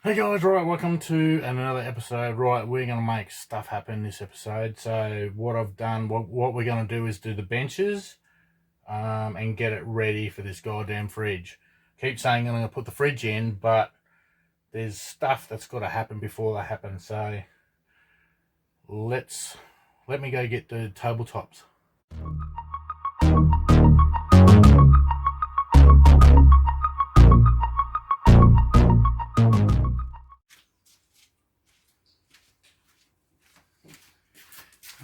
Hey guys, right, welcome to another episode. Right, we're going to make stuff happen this episode. So what I've done, what we're going to do is do the benches and get it ready for this goddamn fridge. Keep saying I'm going to put the fridge in, but there's stuff that's got to happen before that happens. So let me go get the tabletops.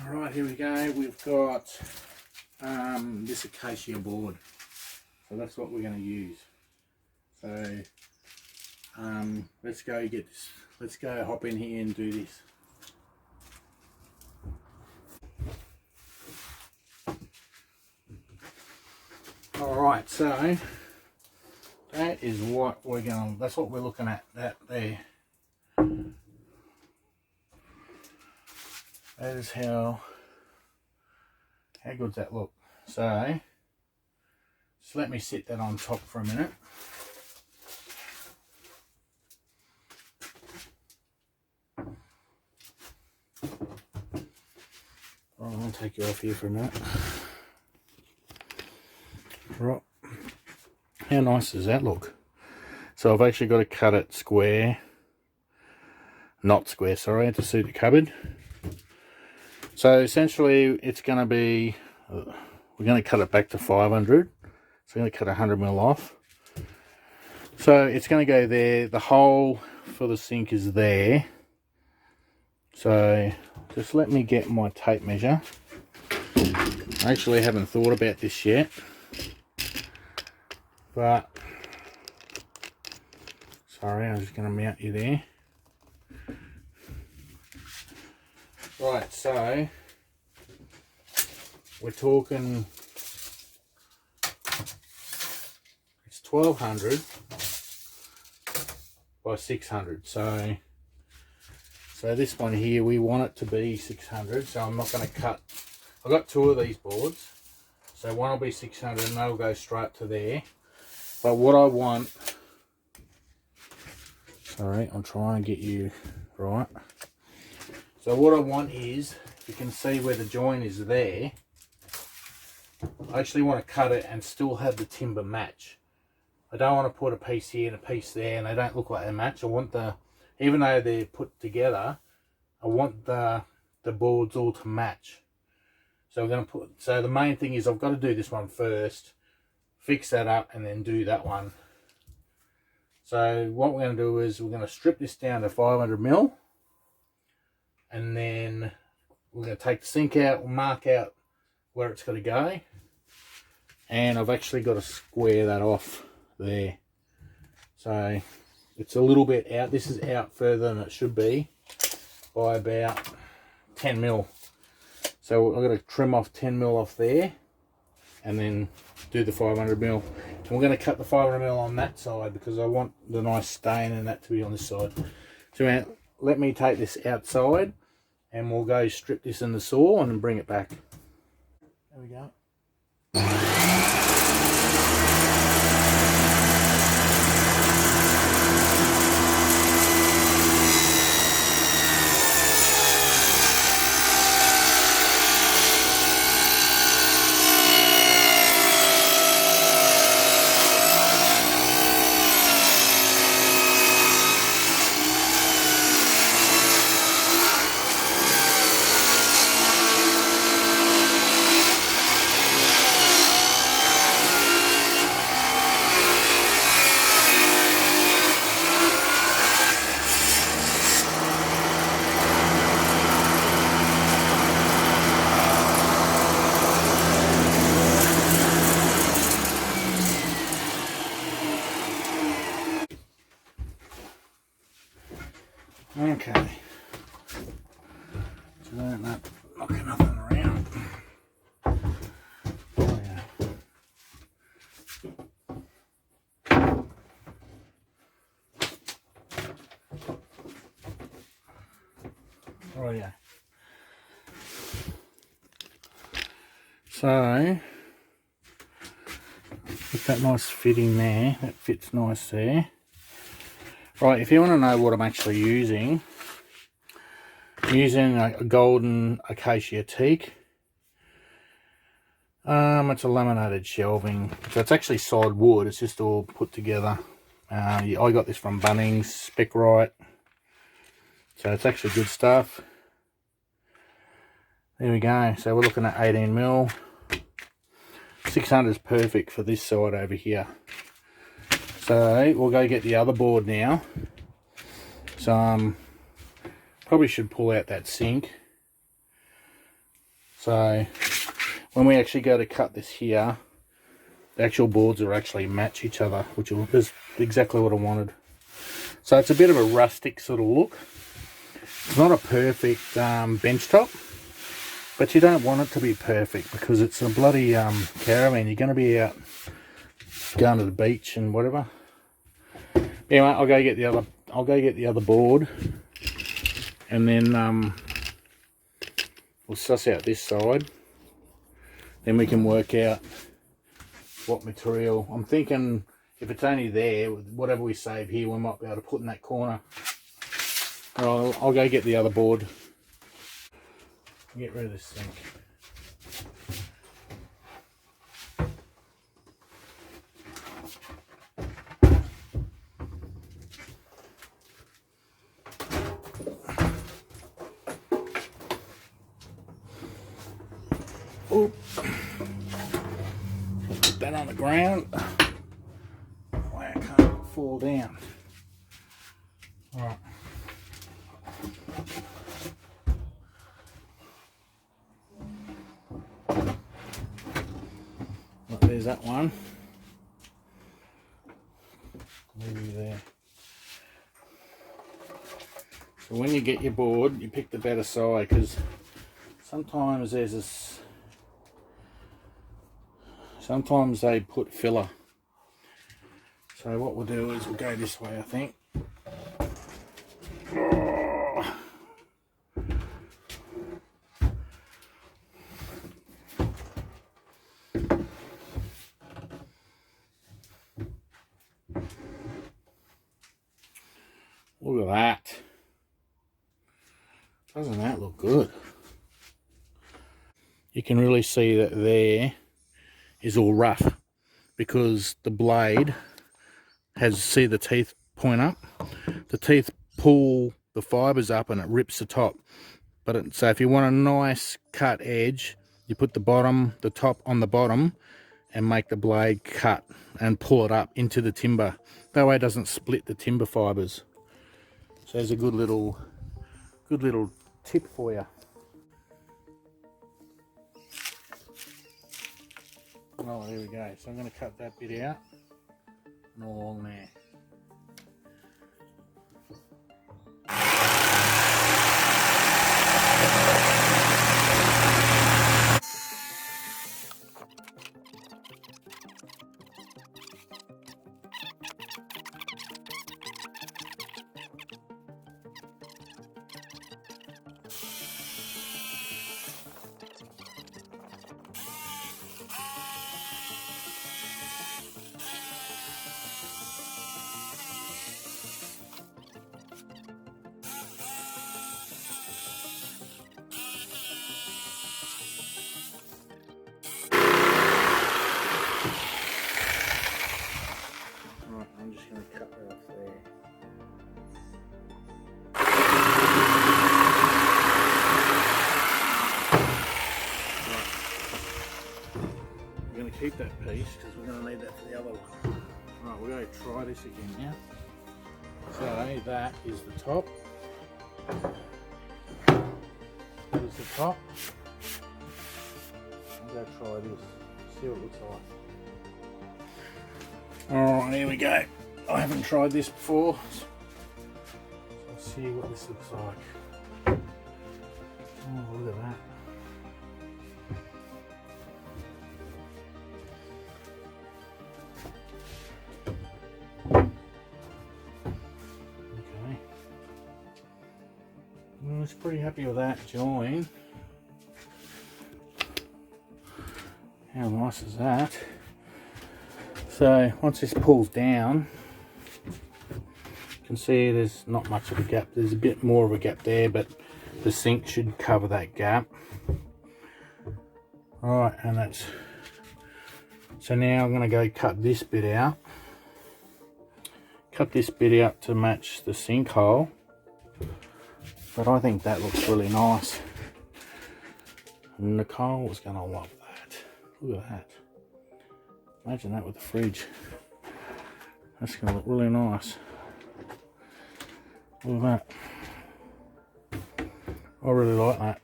Alright, here we go. We've got this Acacia board. So that's what we're going to use. So let's go get this. Let's go hop in here and do this. Alright, so that is what we're going, that's what we're looking at, that there. That is how good's that look. So just let me sit that on top for a minute. Right, I'll take you off here for a minute. Right, how nice does that look? So I've actually got to cut it square, not square, sorry, to suit the cupboard. So essentially it's going to be, we're going to cut it back to 500. So I'm going to cut 100mm off. So it's going to go there. The hole for the sink is there. So just let me get my tape measure. I actually haven't thought about this yet. But, sorry, I'm just going to mount you there. Right, so we're talking, it's 1200 by 600. So this one here, we want it to be 600. So I'm not going to cut. I've got two of these boards. So one will be 600 and they'll go straight to there. But what I want, sorry, I'm trying to get you right. So what I want is, you can see where the joint is there. I actually want to cut it and still have the timber match. I don't want to put a piece here and a piece there and they don't look like they match. I want the, even though they're put together, I want the boards all to match. So we're going to put, so the main thing is I've got to do this one first, fix that up and then do that one. So what we're going to do is we're going to strip this down to 500mm. And then we're going to take the sink out, we'll mark out where it's got to go. And I've actually got to square that off there. So it's a little bit out. This is out further than it should be by about 10mm. So I've got to trim off 10mm off there and then do the 500mm. And we're going to cut the 500mm on that side because I want the nice stain and that to be on this side. So let me take this outside and we'll go strip this in the saw and then bring it back. There we go. Okay, so I'm not knocking nothing around. Oh yeah. Oh yeah. So with that nice fitting there, that fits nice there. Right, if you want to know what I'm actually using, I'm using a golden Acacia teak. It's a laminated shelving, so it's actually solid wood. It's just all put together. I got this from Bunnings, spec right, so it's actually good stuff. There we go. So we're looking at 18mm. 600 is perfect for this side over here. So we'll go get the other board now. So probably should pull out that sink. So when we actually go to cut this here, the actual boards will actually match each other, which is exactly what I wanted. So it's a bit of a rustic sort of look. It's not a perfect bench top, but you don't want it to be perfect because it's a bloody caravan. You're going to be out going to the beach and whatever. Anyway, I'll go get the other board, and then we'll suss out this side. Then we can work out what material. I'm thinking if it's only there, whatever we save here, we might be able to put in that corner. I'll go get the other board. Get rid of this sink. Oop. Put that on the ground. Way it can't fall down. Alright. Well, there's that one. Maybe there. So when you get your board, you pick the better side, because sometimes there's this. Sometimes they put filler. So what we'll do is we'll go this way, I think. Oh. Look at that. Doesn't that look good? You can really see that there is all rough because the blade has, see the teeth point up? The teeth pull the fibres up and it rips the top. So if you want a nice cut edge, you put the top on the bottom and make the blade cut and pull it up into the timber. That way it doesn't split the timber fibres. So there's a good little tip for you. Oh, there we go. So I'm going to cut that bit out and all along there. I'm just going to cut that off there. Right. We're going to keep that piece because we're going to need that for the other one. Right, we're going to try this again now. So that is the top. That is the top. I'm going to try this, see what it looks like. Alright, here we go. I haven't tried this before, so let's see what this looks like. Oh, look at that. Okay. Well, I was pretty happy with that join. How nice is that? So once this pulls down, you can see there's not much of a gap. There's a bit more of a gap there, but the sink should cover that gap. Alright, and that's, so now I'm going to go cut this bit out. Cut this bit out to match the sinkhole. But I think that looks really nice. And Nicole is going to love that. Look at that. Imagine that with the fridge. That's going to look really nice. Look at that. I really like that.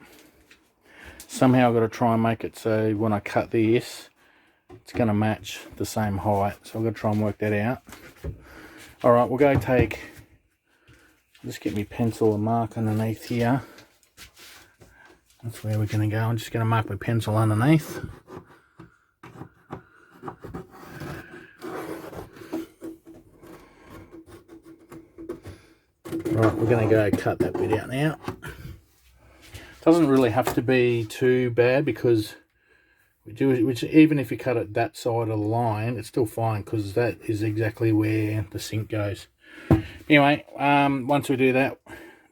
Somehow I've got to try and make it so when I cut this, it's going to match the same height. So I've got to try and work that out. Alright, we'll go take, just get me pencil and mark underneath here. That's where we're going to go. I'm just going to mark my pencil underneath. Right, we're going to go cut that bit out now. Doesn't really have to be too bad because we do it, which even if you cut it that side of the line, it's still fine because that is exactly where the sink goes. Anyway, once we do that,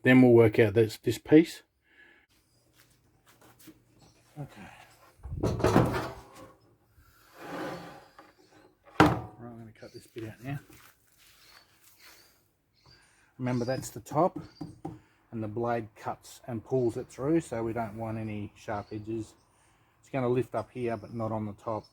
then we'll work out this piece. Okay. Right, I'm going to cut this bit out now. Remember, that's the top, and the blade cuts and pulls it through, so we don't want any sharp edges. It's going to lift up here, but not on the top.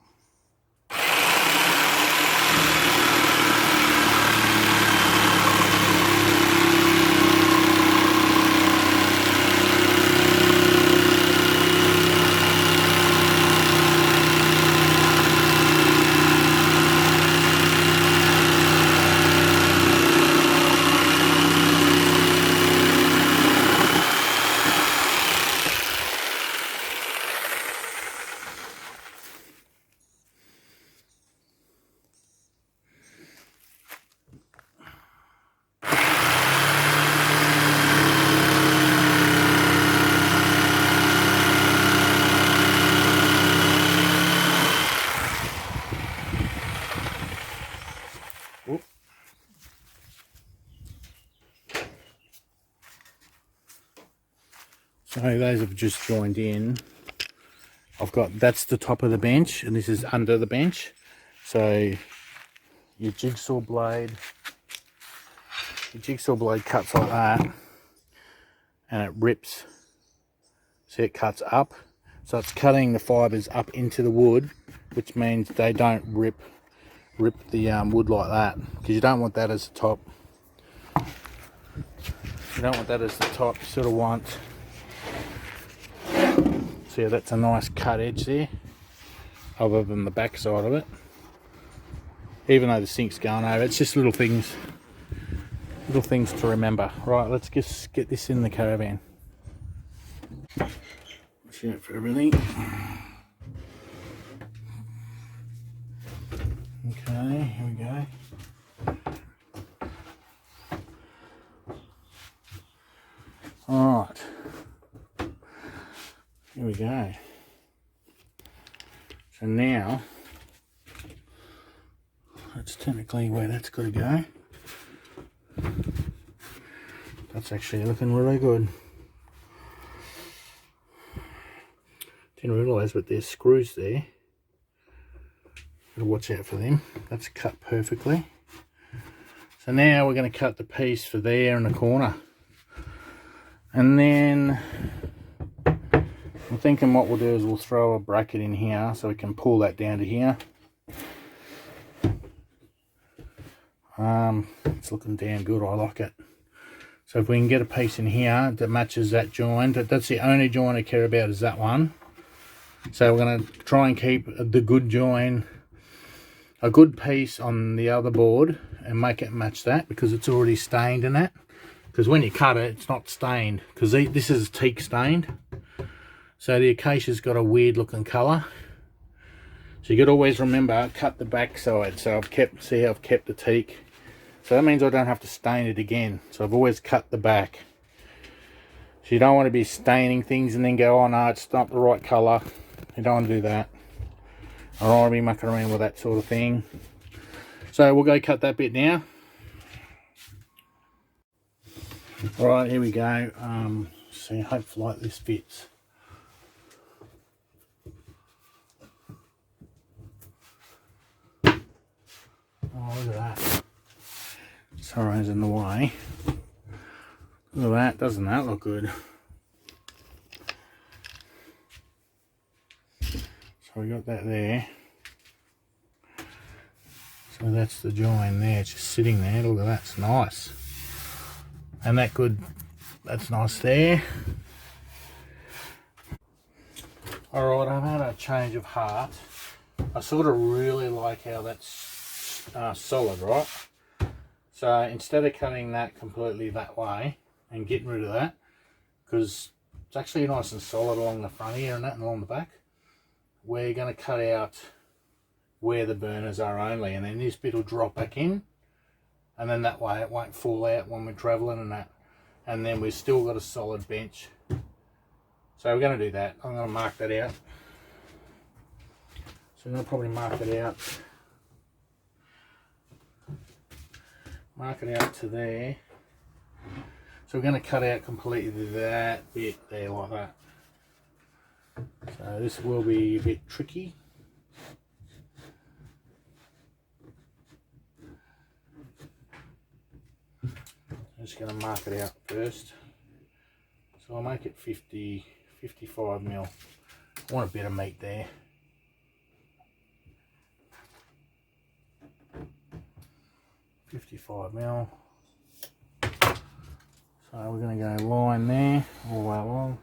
So those have just joined in. I've got, that's the top of the bench and this is under the bench. So your jigsaw blade cuts like that and it rips. See, it cuts up. So it's cutting the fibres up into the wood, which means they don't rip the wood like that, because you don't want that as the top. You don't want that as the top. You sort of want, see, that's a nice cut edge there, other than the back side of it. Even though the sink's going over, it's just little things to remember. Right, let's just get this in the caravan. Watch out for everything. Okay, here we go. Alright, here we go. So now, that's technically where that's got to go. That's actually looking really good. Didn't realise, but there's screws there. Gotta watch out for them. That's cut perfectly. So now we're going to cut the piece for there in the corner. And then I'm thinking what we'll do is we'll throw a bracket in here so we can pull that down to here. It's looking damn good, I like it. So if we can get a piece in here that matches that joint, that's the only joint I care about, is that one. So we're going to try and keep the good joint, a good piece on the other board, and make it match that, because it's already stained in that. Because when you cut it, it's not stained, because this is teak stained. So the Acacia's got a weird looking colour. So you got to always remember, cut the back side. So I've kept, see how I've kept the teak. So that means I don't have to stain it again. So I've always cut the back. So you don't want to be staining things and then go, oh no, it's not the right colour. You don't want to do that. I don't want to be mucking around with that sort of thing. So we'll go cut that bit now. Right, here we go. See, hopefully like this fits. Oh, look at that. Sorry's in the way. Look at that, doesn't that look good? So we got that there. So that's the join there, it's just sitting there. Look at that, it's nice. And that good, that's nice there. Alright, I've had a change of heart. I sort of really like how that's solid, right? So instead of cutting that completely that way and getting rid of that, because it's actually nice and solid along the front here and that and along the back, we're going to cut out where the burners are only, and then this bit will drop back in, and then that way it won't fall out when we're travelling and that, and then we've still got a solid bench. So we're going to do that. I'm going to mark that out. So I'm going to probably mark it out to there. So we're going to cut out completely that bit there like that. So this will be a bit tricky. I'm just going to mark it out first. So I'll make it 55 mil. I want a bit of meat there. $55 mil. So we're going to go line there all the way along.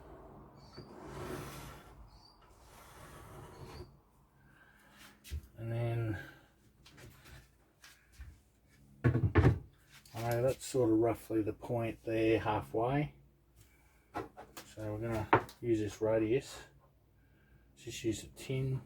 And then I know that's sort of roughly the point there, halfway. So we're going to use this radius. Just use a tin.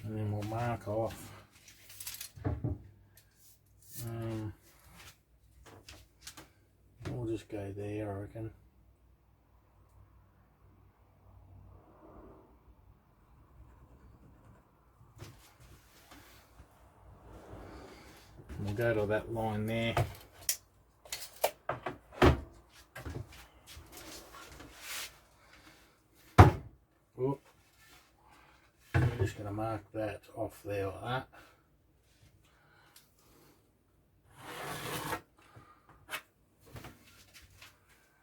And then we'll mark off. We'll just go there, I reckon. We'll go to that line there. Oop. I'm just going to mark that off there like that.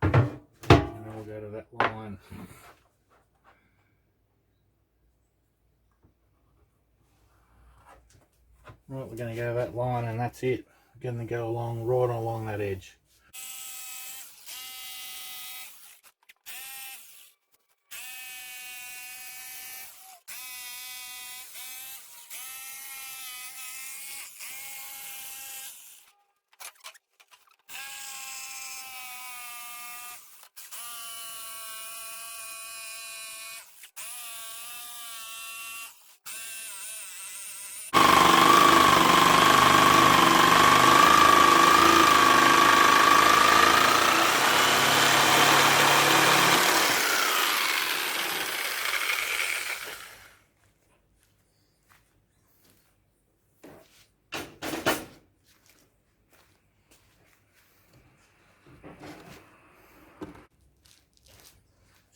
And then we'll go to that line. Right, we're going to go that line and that's it. We're going to go along, right along that edge.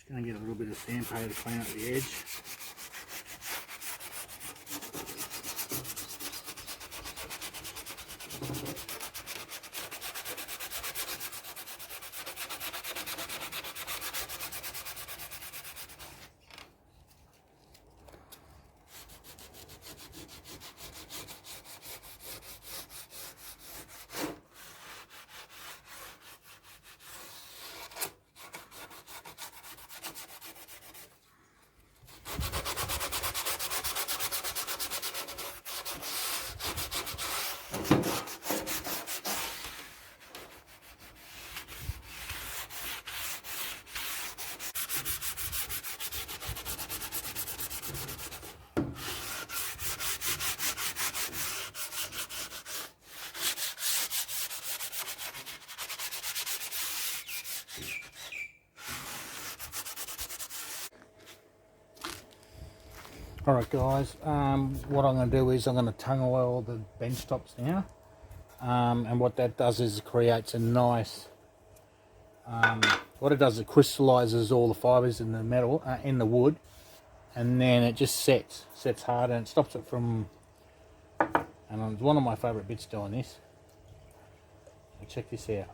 Going to get a little bit of sandpaper to clean up the edge. Alright guys, what I'm going to do is I'm going to tongue oil the bench tops now. And what that does is it creates a nice, what it does, it crystallizes all the fibres in the metal, in the wood, and then it just sets hard, and it stops it from, and it's one of my favourite bits doing this. So check this out.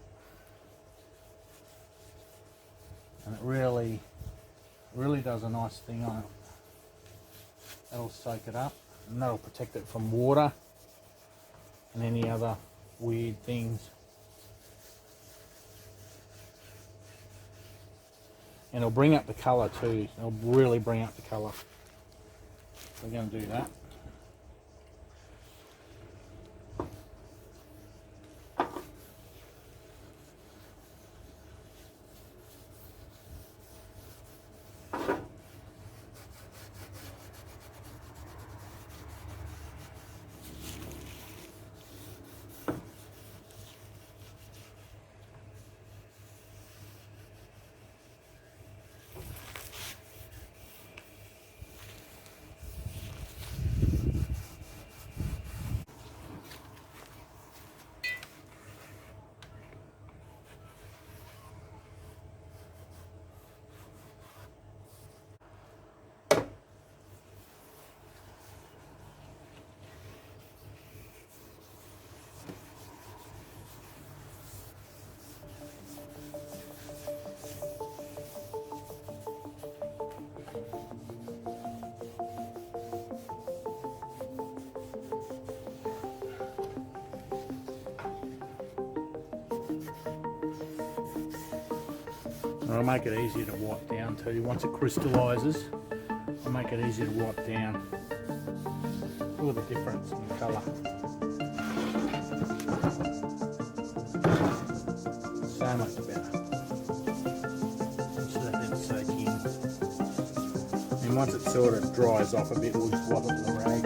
And it really does a nice thing on it. That'll soak it up, and that'll protect it from water and any other weird things. And it'll bring up the colour too. It'll really bring up the colour. We're going to do that. I'll make it easier to wipe down too. Once it crystallises, I'll make it easier to wipe down. Look at the difference in the colour. So much better. Just let it soak in. And once it sort of dries off a bit, we'll just wipe it with a rag.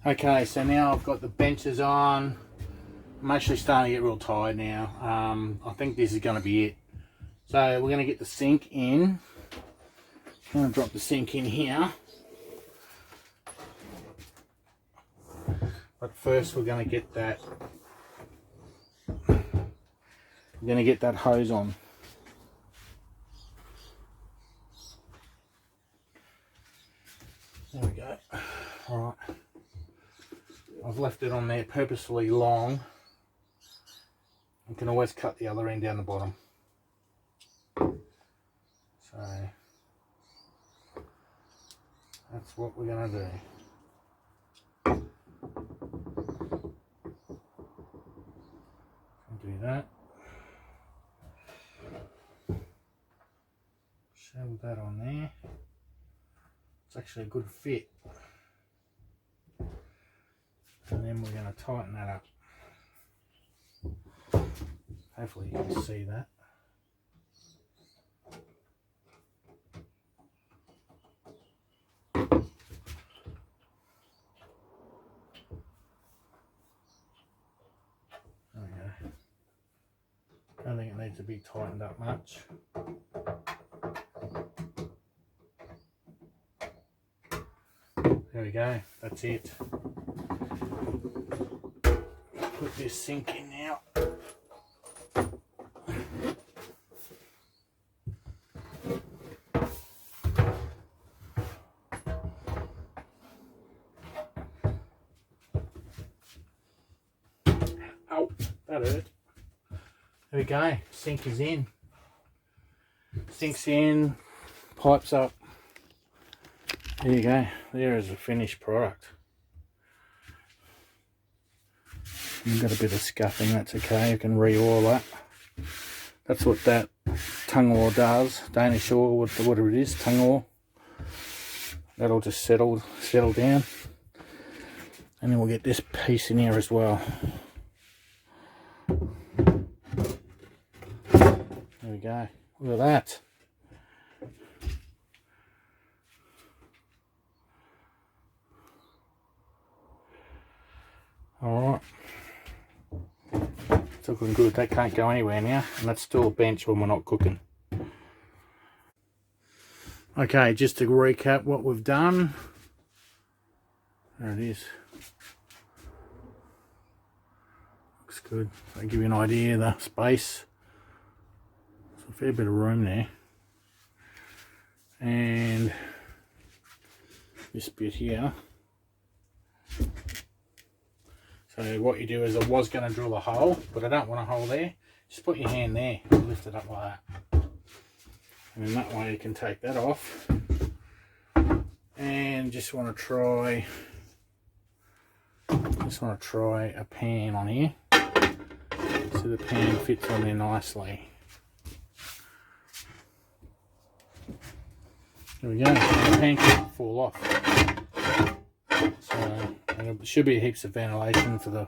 Okay, so now I've got the benches on. I'm actually starting to get real tired now. I think this is going to be it. So we're going to get the sink in. I'm going to drop the sink in here. But first we're going to get that. We're going to get that hose on. There we go. All right. I've left it on there purposefully long. You can always cut the other end down the bottom. So that's what we're going to do. Do that. Shove that on there. It's actually a good fit. And then we're going to tighten that up. Hopefully you can see that. There we go. don't think it needs to be tightened up much. There we go, that's it. Put this sink in now. Oh, that hurt. There we go, sink is in. Sink's in, pipes up. There you go, there is a finished product. You've got a bit of scuffing, that's okay, you can re-oil that. That's what that tung oil does, Danish oil, whatever it is, tung oil. That'll just settle down. And then we'll get this piece in here as well. There we go, look at that. Alright, it's looking good, that can't go anywhere now, and that's still a bench when we're not cooking. Okay, just to recap what we've done, there it is. Looks good, I'll give you an idea of the space. There's a fair bit of room there. And this bit here. So what you do is, I was going to drill a hole, but I don't want a hole there. Just put your hand there, lift it up like that. And then that way you can take that off. And just want to try a pan on here. So the pan fits on there nicely. There we go, the pan can fall off. So, and there should be heaps of ventilation for the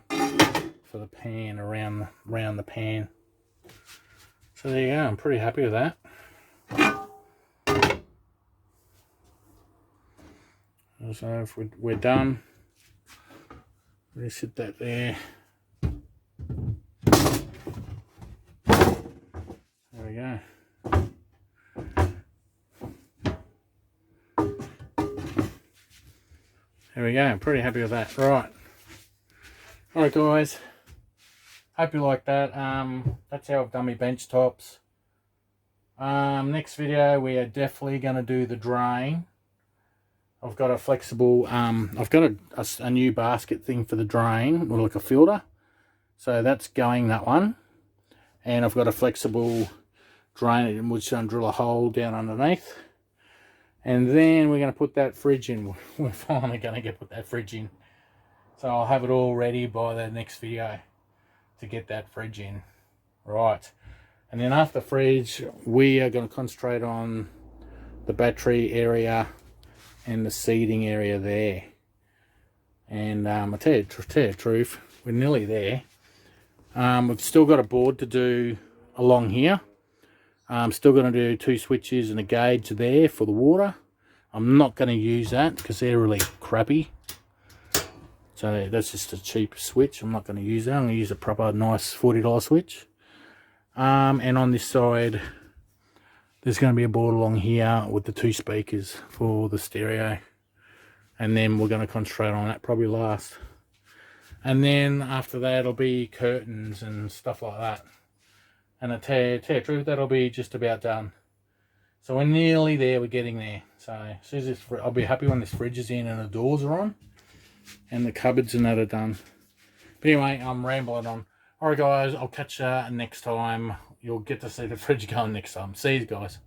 pan around the pan. So there you go, I'm pretty happy with that. So if we're done, we'll just sit that there. There we go. There we go, I'm pretty happy with that. Right. Alright guys, hope you like that. That's how I've done my bench tops. Next video we are definitely going to do the drain. I've got a flexible, I've got a new basket thing for the drain, or like a filter. So that's going, that one. And I've got a flexible drain in which I'm drill a hole down underneath. And then we're going to put that fridge in. We're finally going to put that fridge in. So I'll have it all ready by the next video to get that fridge in. Right. And then after the fridge, we are going to concentrate on the battery area and the seating area there. And I'll tell you the truth, we're nearly there. We've still got a board to do along here. I'm still going to do 2 switches and a gauge there for the water. I'm not going to use that because they're really crappy. So that's just a cheap switch. I'm not going to use that. I'm going to use a proper nice $40 switch. And on this side, there's going to be a board along here with the 2 speakers for the stereo. And then we're going to concentrate on that probably last. And then after that, it'll be curtains and stuff like that. And to tell you the truth, that'll be just about done. So we're nearly there, we're getting there. So as soon as this, I'll be happy when this fridge is in and the doors are on. And the cupboards and that are done. But anyway, I'm rambling on. Alright guys, I'll catch you next time. You'll get to see the fridge going next time. See you guys.